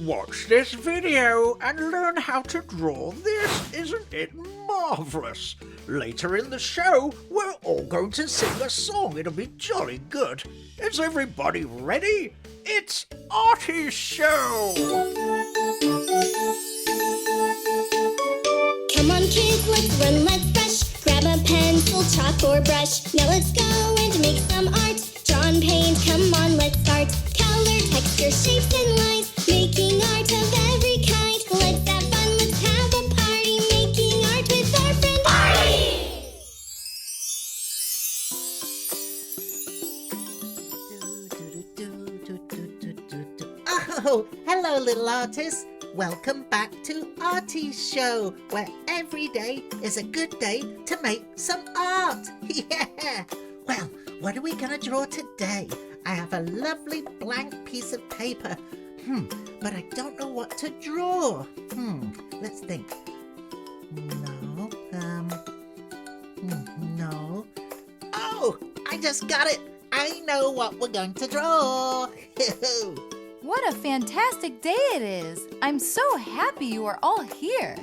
Watch this video and learn how to draw this. Isn't it marvellous? Later in the show, we're all going to sing a song. It'll be jolly good. Is everybody ready? It's Artie's show! Come on kids, let's run, let's rush. Grab a pencil, chalk or brush. Now let's go and make some art. Draw and paint, come on, let's start. Color, texture, shapes and lines. Making art of every kind. Let's have fun, let's have a party. Making art with our friend Artie! Oh, hello little artists. Welcome back to Artie's show, where every day is a good day to make some art. Yeah! Well, what are we going to draw today? I have a lovely blank piece of paper. But I don't know what to draw. Let's think. No. Oh, I just got it. I know what we're going to draw. What a fantastic day it is! I'm so happy you are all here.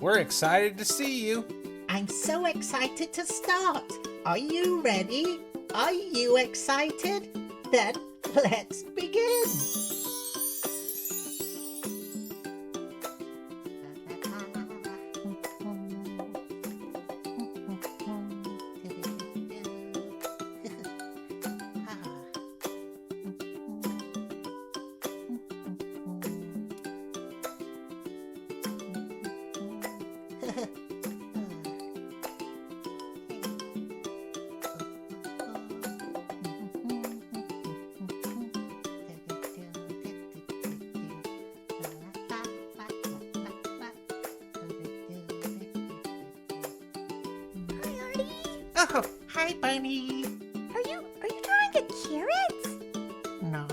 We're excited to see you. I'm so excited to start. Are you ready? Are you excited? Then let's begin. Oh, hi, Bunny. Are you drawing a carrot? No,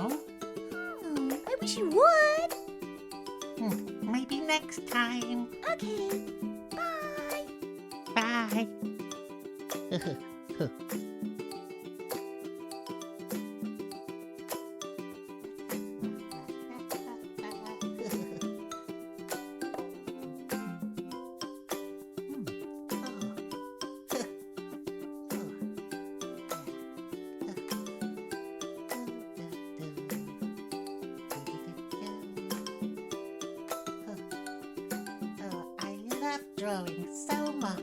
I wish you would. maybe next time. Okay, bye. Bye. I love drawing so much.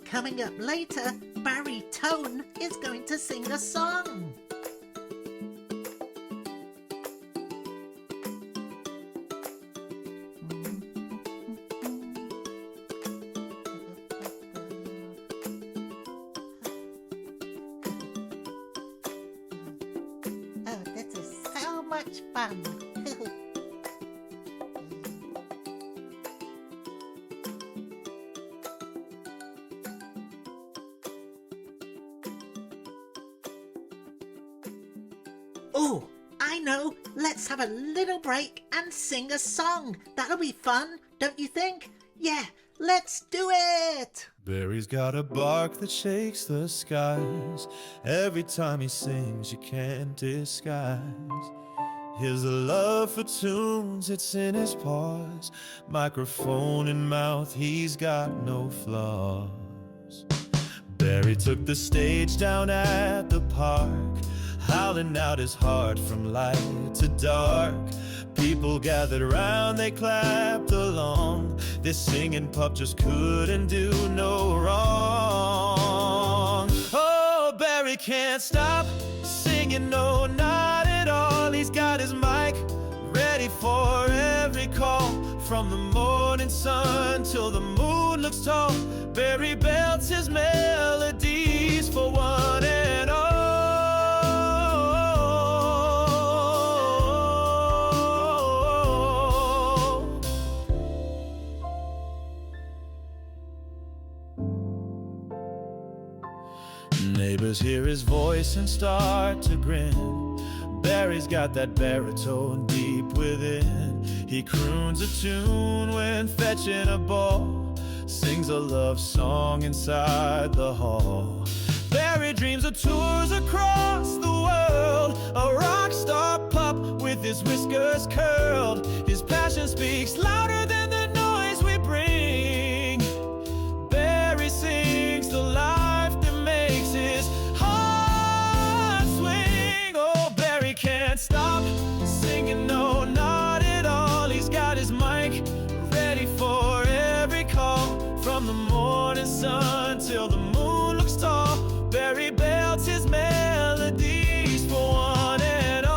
Coming up later, Barry Tone is going to sing a song. Oh, this is so much fun. Oh, I know. Let's have a little break and sing a song. That'll be fun, don't you think? Yeah, let's do it. Barry's got a bark that shakes the skies. Every time he sings, you can't disguise his love for tunes, it's in his paws. Microphone in mouth, he's got no flaws. Barry took the stage down at the park, howling out his heart from light to dark. People gathered around, they clapped along. This singing pup just couldn't do no wrong. Oh, Barry can't stop singing, no, not at all. He's got his mic ready for every call. From the morning sun till the moon looks tall, Barry belts his melodies for one and all. Neighbors hear his voice and start to grin. Barry's got that baritone deep within. He croons a tune when fetching a ball, sings a love song inside the hall. Barry dreams of tours across the world, a rock star pup with his whiskers curled. His passion speaks louder than the noise we bring. Barry sings the life that makes his heart swing. Oh, Barry can't stop singing, no, not at all. He's got his mic ready for every call, from the morning sun till the moon looks tall. Barry belts his melodies for one and all.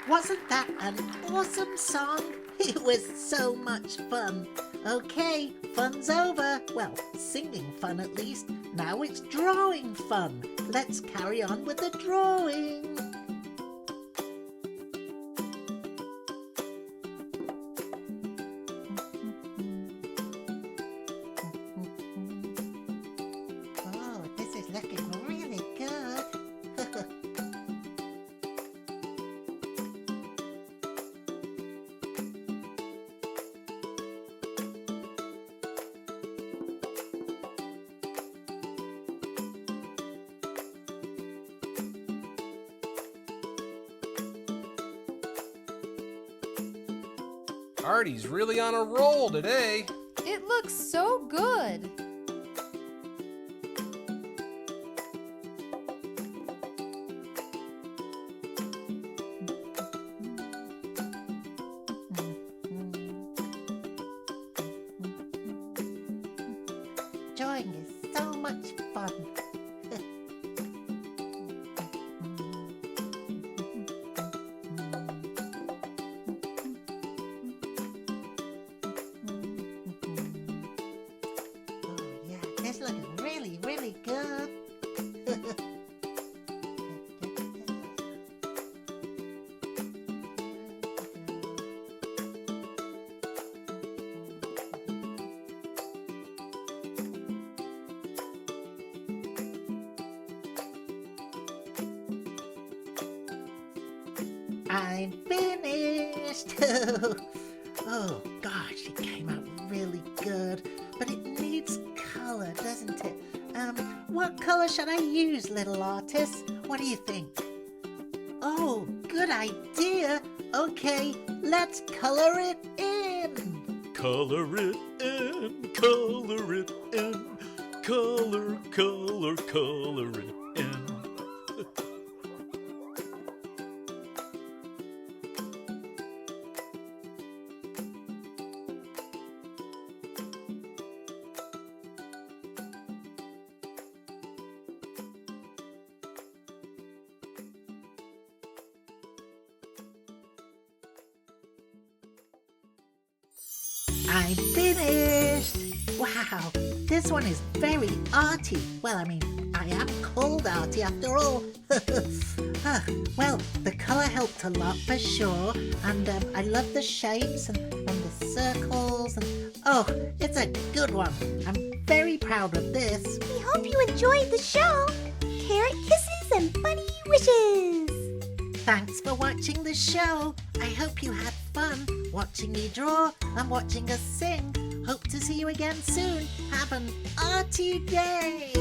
Wasn't that an awesome song? It was so much fun. Okay, fun's over. Well, singing fun at least. Now it's drawing fun. Let's carry on with the drawing. Oh, this is looking really good. Artie's really on a roll today. It looks so good. Drawing is so much fun. Oh yeah, this looking really, really good. I'm finished. Oh gosh, it came out really good, but it needs color, doesn't it? What color should I use, little artist? What do you think? Oh, good idea. Okay, let's color it in. Color it in, color it in, color, color, color it in. I'm finished! Wow, this one is very arty. Well, I mean, I am called Artie after all. Well, the colour helped a lot for sure, and I love the shapes and the circles, and oh, it's a good one. I'm very proud of this. We hope you enjoyed the show. Carrot kisses and bunny wishes. Thanks for watching the show. I hope you had fun watching me draw and watching us sing. Hope to see you again soon. Have an arty day.